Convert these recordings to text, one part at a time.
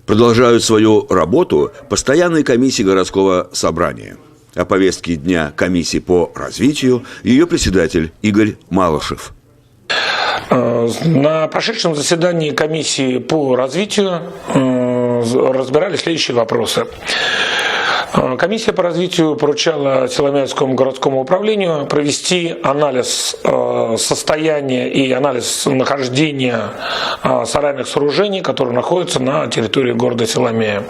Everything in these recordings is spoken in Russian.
Продолжают свою работу постоянные комиссии городского собрания. О повестке дня комиссии по развитию ее председатель Игорь Малышев. На прошедшем заседании комиссии по развитию разбирали следующие вопросы. Комиссия по развитию поручала Силомятскому городскому управлению провести анализ состояния и анализ нахождения сарайных сооружений, которые находятся на территории города Силомея.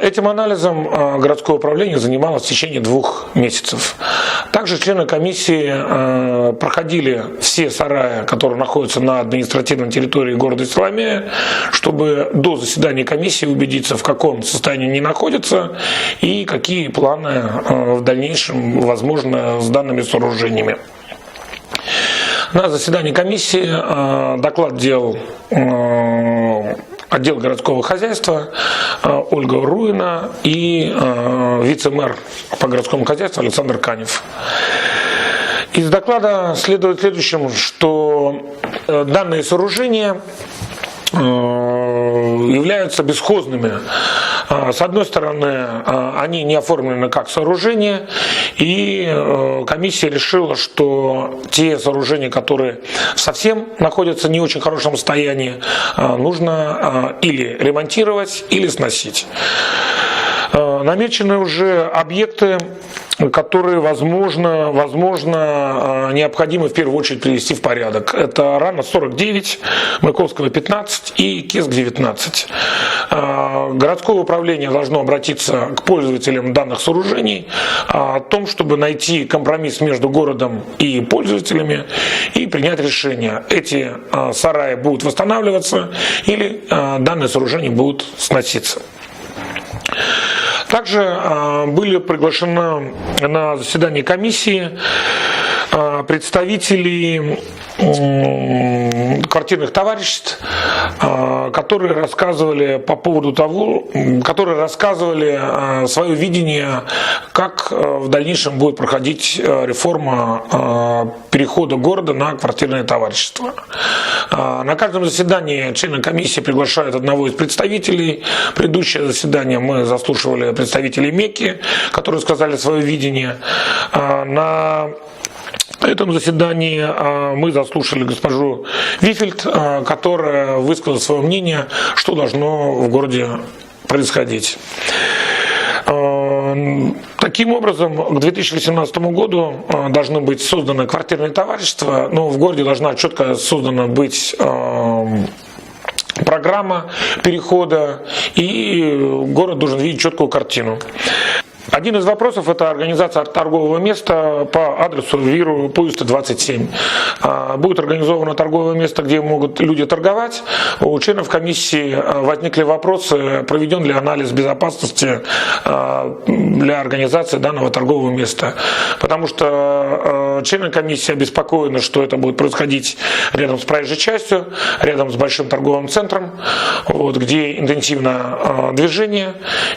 Этим анализом городское управление занималось в течение 2 месяцев. Также члены комиссии проходили все сараи, которые находятся на административной территории города Силомея, чтобы до заседания комиссии убедиться, в каком состоянии они находятся и какие планы в дальнейшем возможны с данными сооружениями. На заседании комиссии доклад делал отдел городского хозяйства Ольга Руина и вице-мэр по городскому хозяйству Александр Канев. Из доклада следует следующим, что данные сооружения являются бесхозными. С одной стороны, они не оформлены как сооружения, и комиссия решила, что те сооружения, которые совсем находятся в не очень хорошем состоянии, нужно или ремонтировать, или сносить. Намечены уже объекты, которые, возможно, необходимо в первую очередь привести в порядок. Это Рана 49, Маяковского 15 и Кеск 19. Городское управление должно обратиться к пользователям данных сооружений о том, чтобы найти компромисс между городом и пользователями и принять решение. Эти сараи будут восстанавливаться или данные сооружения будут сноситься. Также были приглашены на заседание комиссии представители квартирных товариществ, которые рассказывали по поводу того, свое видение, как в дальнейшем будет проходить реформа перехода города на квартирное товарищество. На каждом заседании члены комиссии приглашают одного из представителей. Предыдущее заседание мы заслушивали представителей МЕКи, которые сказали свое видение. На этом заседании мы заслушали госпожу Вифельд, которая высказала свое мнение, что должно в городе происходить. Таким образом, к 2018 году должны быть созданы квартирные товарищества, но в городе должна четко создана быть программа перехода, и город должен видеть четкую картину. Один из вопросов – это организация торгового места по адресу Виру Пуюста 27. Будет организовано торговое место, где могут люди торговать. У членов комиссии возникли вопросы, проведен ли анализ безопасности для организации данного торгового места. Потому что члены комиссии обеспокоены, что это будет происходить рядом с проезжей частью, рядом с большим торговым центром, где интенсивно движение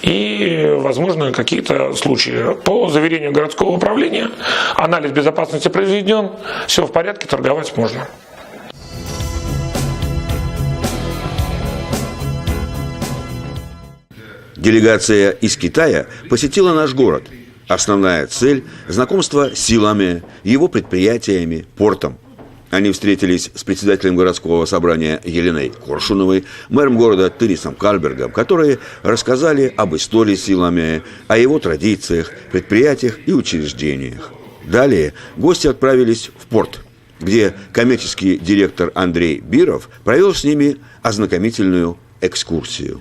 и, возможно, какие-то случаи. По заверению городского управления, анализ безопасности произведен, все в порядке, торговать можно. Делегация из Китая посетила наш город. Основная цель – знакомство с силами, его предприятиями, портом. Они встретились с председателем городского собрания Еленой Коршуновой, мэром города Тынисом Кальбергом, которые рассказали об истории Силомея, о его традициях, предприятиях и учреждениях. Далее гости отправились в порт, где коммерческий директор Андрей Биров провел с ними ознакомительную экскурсию.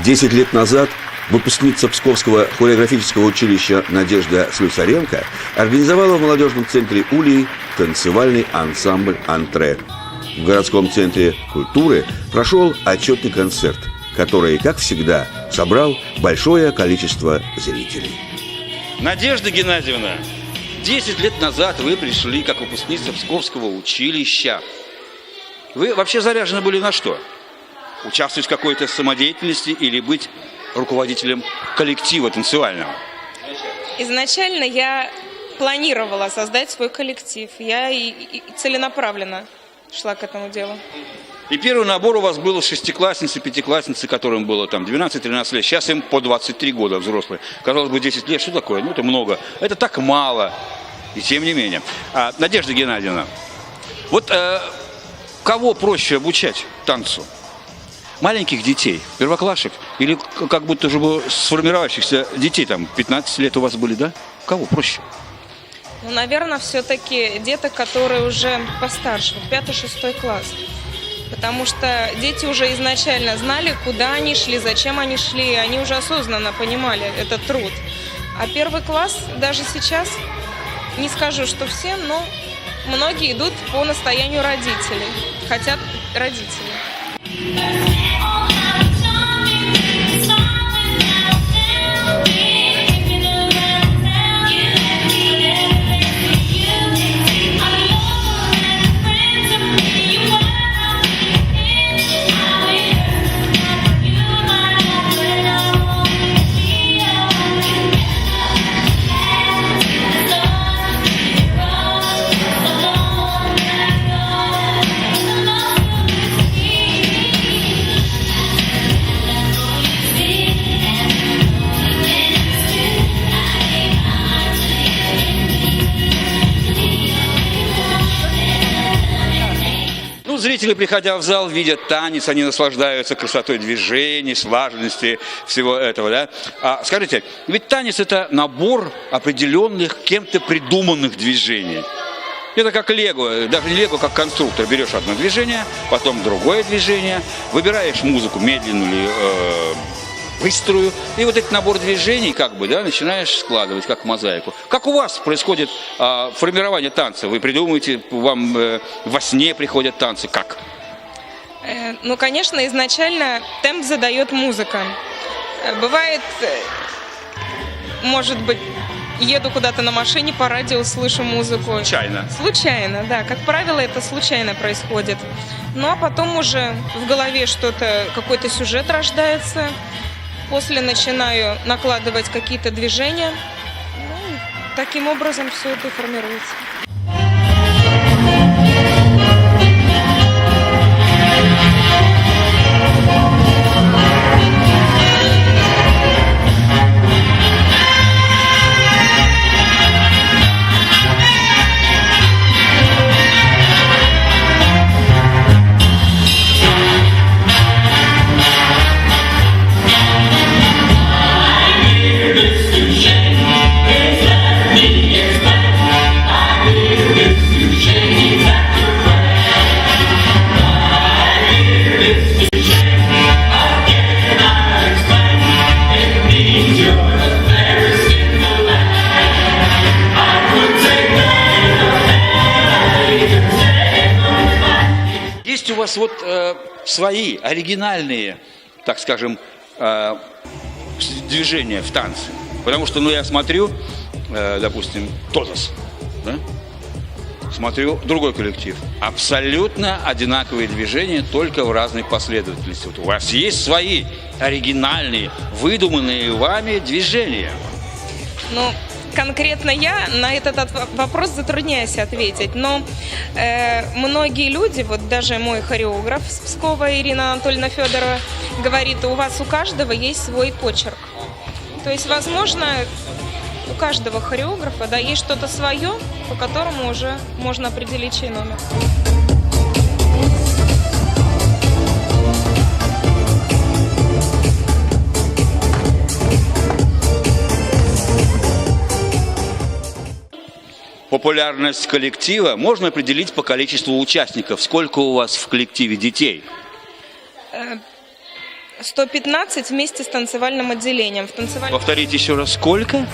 Десять лет назад выпускница Псковского хореографического училища Надежда Слюсаренко организовала в молодежном центре Улей танцевальный ансамбль «Антре». В городском центре культуры прошел отчетный концерт, который, как всегда, собрал большое количество зрителей. Надежда Геннадьевна, 10 лет назад вы пришли как выпускница Псковского училища. Вы вообще заряжены были на что? Участвовать в какой-то самодеятельности или быть руководителем коллектива танцевального? Изначально я планировала создать свой коллектив. Я и целенаправленно шла к этому делу. И первый набор у вас был шестиклассницы, пятиклассницы, которым было там 12-13 лет. Сейчас им по 23 года взрослые. Казалось бы, 10 лет, что такое? Ну, это много. Это так мало. И тем не менее. Надежда Геннадьевна, вот кого проще обучать танцу? Маленьких детей, первоклашек? Или как будто уже сформировавшихся детей, там, 15 лет у вас были, да? Кого проще? Ну, наверное, все-таки деток, которые уже постарше, 5-6 класс. Потому что дети уже изначально знали, куда они шли, зачем они шли, они уже осознанно понимали этот труд. А первый класс даже сейчас, не скажу, что все, но многие идут по настоянию родителей, хотят родителей. Зрители, приходя в зал, видят танец, они наслаждаются красотой движений, слаженности всего этого, да? Скажите, ведь танец – это набор определенных, кем-то придуманных движений. Это как лего, даже не лего, как конструктор. Берешь одно движение, потом другое движение, выбираешь музыку медленную или быструю, и вот этот набор движений как бы, да, начинаешь складывать, как мозаику. Как у вас происходит формирование танца? Вы придумываете, вам во сне приходят танцы, как? Ну, конечно, изначально темп задает музыка. Бывает, может быть, еду куда-то на машине, по радио слышу музыку. Случайно? Случайно, да. Как правило, это случайно происходит. Ну, а потом уже в голове что-то, какой-то сюжет рождается. После начинаю накладывать какие-то движения. Ну, таким образом все это и формируется. Есть у вас вот свои оригинальные, так скажем, движения в танце? Потому что, ну, я смотрю, допустим, Тозас, да? Смотрю другой коллектив. Абсолютно одинаковые движения, только в разной последовательности. Вот у вас есть свои оригинальные, выдуманные вами движения? Ну, конкретно я на этот вопрос затрудняюсь ответить, но многие люди, вот даже мой хореограф с Пскова Ирина Анатольевна Федорова, говорит, у вас у каждого есть свой почерк. То есть, возможно, у каждого хореографа, да, есть что-то свое, по которому уже можно определить чей номер. Популярность коллектива можно определить по количеству участников. Сколько у вас в коллективе детей? 115 вместе с танцевальным отделением. Повторите еще раз, сколько?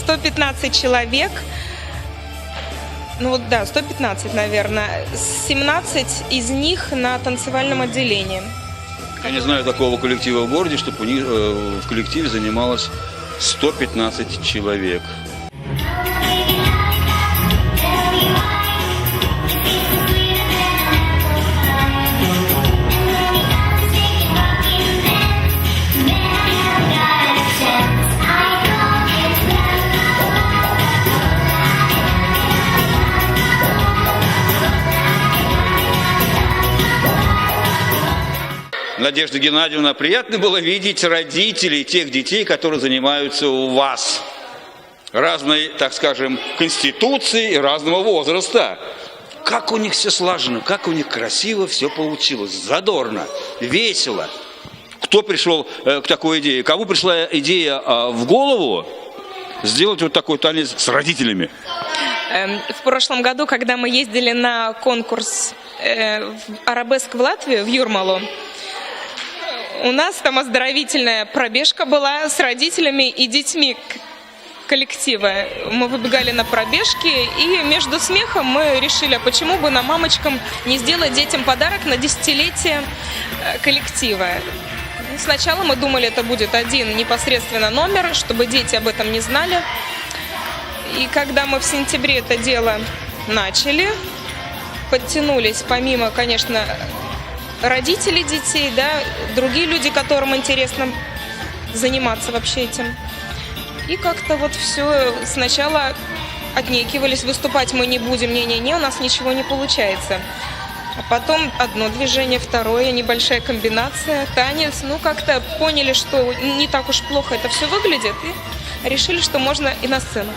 115 человек. Ну вот да, 115, наверное. 17 из них на танцевальном отделении. Я не знаю такого коллектива в городе, чтобы в коллективе занималось 115 человек. Надежда Геннадьевна, приятно было видеть родителей тех детей, которые занимаются у вас. Разной, так скажем, конституции и разного возраста. Как у них все слажено, как у них красиво все получилось, задорно, весело. Кто пришел к такой идее? Кому пришла идея в голову сделать вот такой танец с родителями? В прошлом году, когда мы ездили на конкурс «Арабеск» в Латвию, в Юрмалу, у нас там оздоровительная пробежка была с родителями и детьми коллектива. Мы выбегали на пробежки, и между смехом мы решили, а почему бы нам, мамочкам, не сделать детям подарок на 10-летие коллектива. Сначала мы думали, это будет один непосредственно номер, чтобы дети об этом не знали. И когда мы в сентябре это дело начали, подтянулись помимо, конечно, родителей детей, да, другие люди, которым интересно заниматься вообще этим. И как-то вот все сначала отнекивались, выступать мы не будем, не-не-не, у нас ничего не получается. А потом одно движение, второе, небольшая комбинация, танец. Ну, как-то поняли, что не так уж плохо это все выглядит, и решили, что можно и на сцену.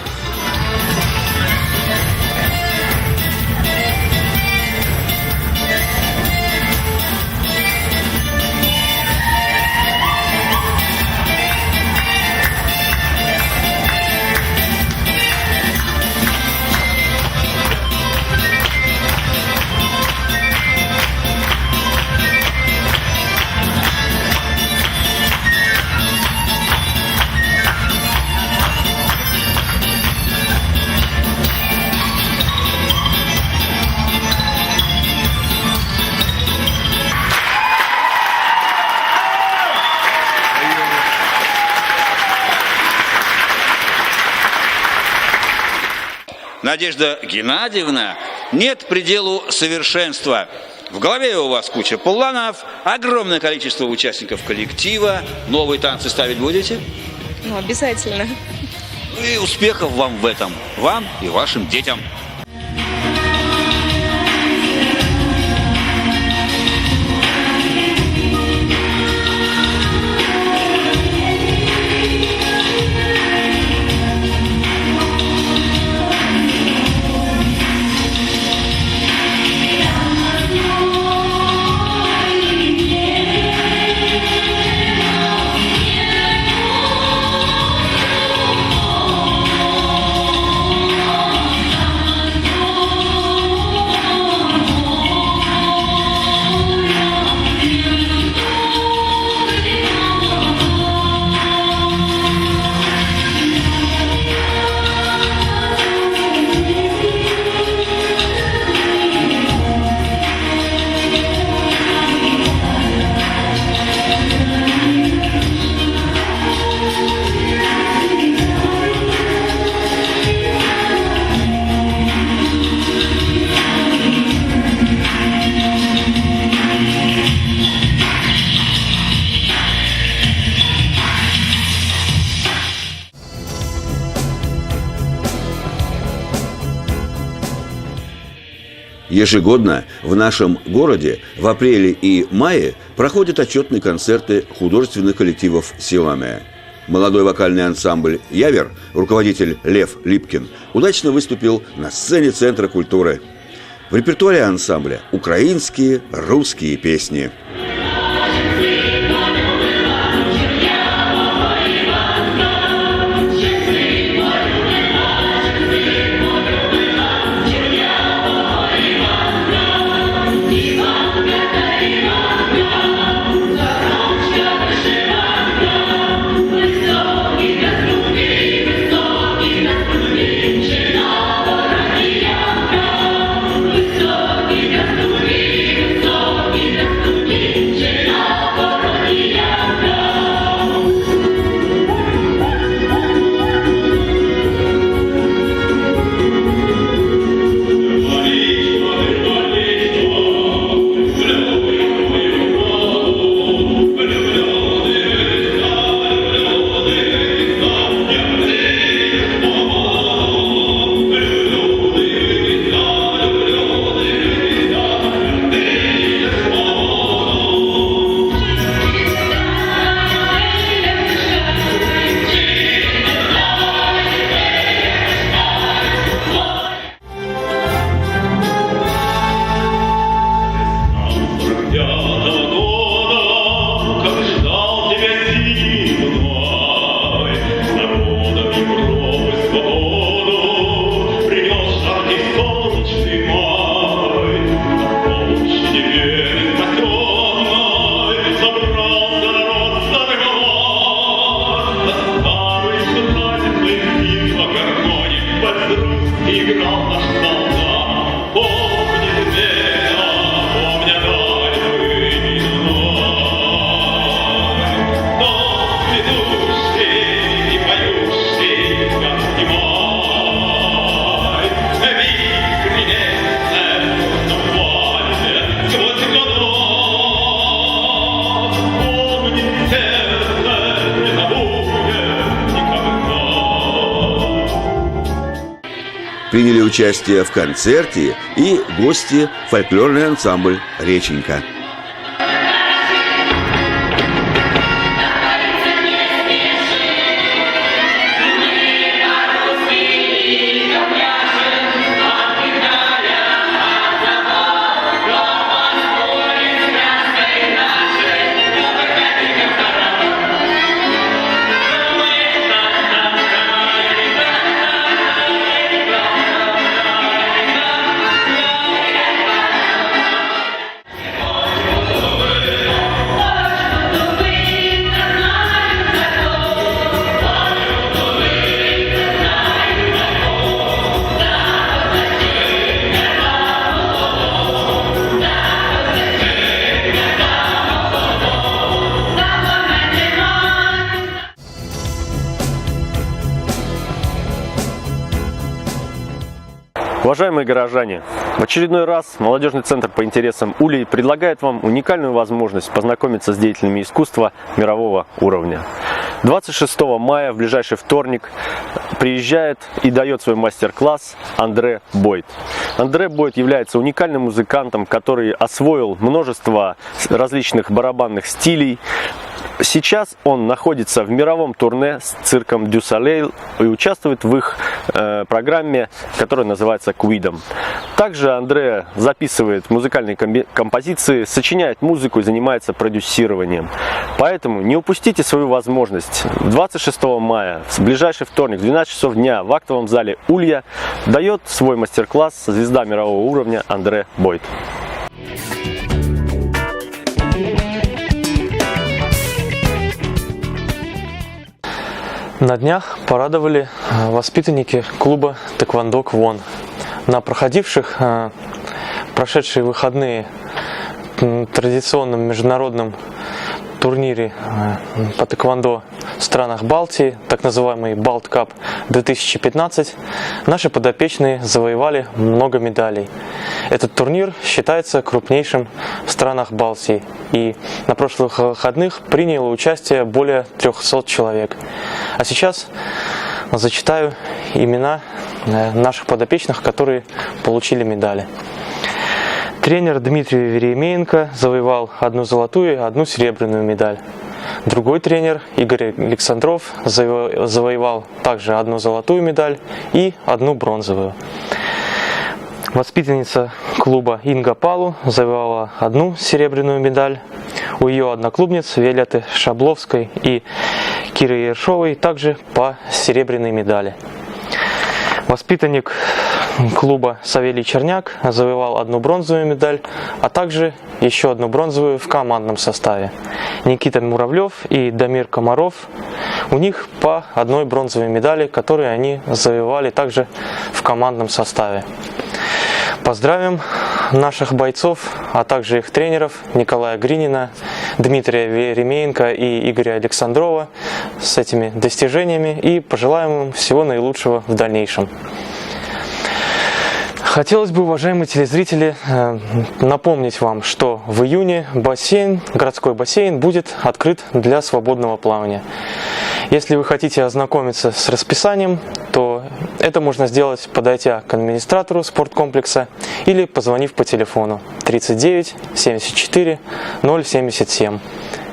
Надежда Геннадьевна, нет пределу совершенства. В голове у вас куча планов, огромное количество участников коллектива. Новые танцы ставить будете? Ну, обязательно. И успехов вам в этом, вам и вашим детям. Ежегодно в нашем городе в апреле и мае проходят отчетные концерты художественных коллективов «Силамия». Молодой вокальный ансамбль «Явер», руководитель Лев Липкин, удачно выступил на сцене Центра культуры. В репертуаре ансамбля украинские, русские песни. приняли участие в концерте и гости фольклорный ансамбль «Реченька». Уважаемые горожане, в очередной раз Молодежный центр по интересам Ульи предлагает вам уникальную возможность познакомиться с деятелями искусства мирового уровня. 26 мая, в ближайший вторник, приезжает и дает свой мастер-класс Андре Бойд. Андре Бойд является уникальным музыкантом, который освоил множество различных барабанных стилей. Сейчас он находится в мировом турне с цирком Дю Солейл и участвует в их программе, которая называется «Куидом». Также Андре записывает музыкальные композиции, сочиняет музыку и занимается продюсированием. Поэтому не упустите свою возможность. 26 мая, в ближайший вторник, в 12 часов дня, в актовом зале Улья дает свой мастер-класс звезда мирового уровня Андре Бойд. На днях порадовали воспитанники клуба Тэквондо Квон. На прошедшие выходные традиционном международном турнире по тэквондо в странах Балтии, так называемый Балткап 2015, наши подопечные завоевали много медалей. Этот турнир считается крупнейшим в странах Балтии, и на прошлых выходных приняло участие более 300 человек. А сейчас зачитаю имена наших подопечных, которые получили медали. Тренер Дмитрий Веремеенко завоевал 1 золотую и 1 серебряную медаль. Другой тренер Игорь Александров завоевал также 1 золотую медаль и 1 бронзовую. Воспитанница клуба Инга Палу завоевала 1 серебряную медаль. У ее одноклубниц Виолетты Шабловской и Киры Ершовой также по серебряной медали. Воспитанник клуба Савелий Черняк завоевал 1 бронзовую медаль, а также еще 1 бронзовую в командном составе. Никита Муравлев и Дамир Комаров, у них по 1 бронзовой медали, которые они завоевали также в командном составе. Поздравим наших бойцов, а также их тренеров Николая Гринина, Дмитрия Веремеенко и Игоря Александрова с этими достижениями и пожелаем им всего наилучшего в дальнейшем. Хотелось бы, уважаемые телезрители, напомнить вам, что в июне городской бассейн будет открыт для свободного плавания. Если вы хотите ознакомиться с расписанием, то это можно сделать, подойдя к администратору спорткомплекса или позвонив по телефону 39 74 077.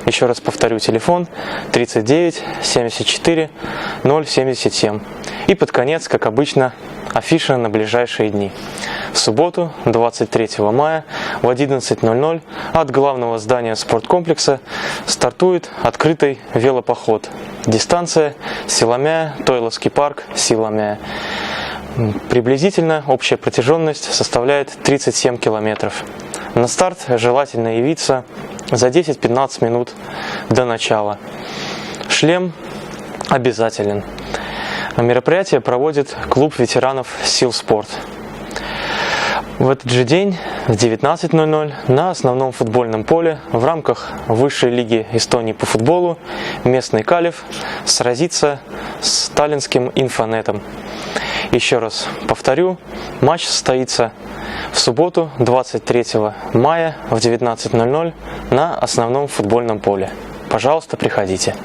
Еще раз повторю, телефон 39 74 077. И под конец, как обычно, афиша на ближайшие дни. В субботу, 23 мая в 11:00 от главного здания спорткомплекса стартует открытый велопоход. Дистанция Силамя-Тойловский парк Силамя. Приблизительно общая протяженность составляет 37 километров. На старт желательно явиться за 10-15 минут до начала. Шлем обязателен. Мероприятие проводит клуб ветеранов Сил Спорт. В этот же день в 19:00 на основном футбольном поле в рамках Высшей лиги Эстонии по футболу местный Калев сразится с таллинским Инфонетом. Еще раз повторю, матч состоится в субботу 23 мая в 19:00 на основном футбольном поле. Пожалуйста, приходите.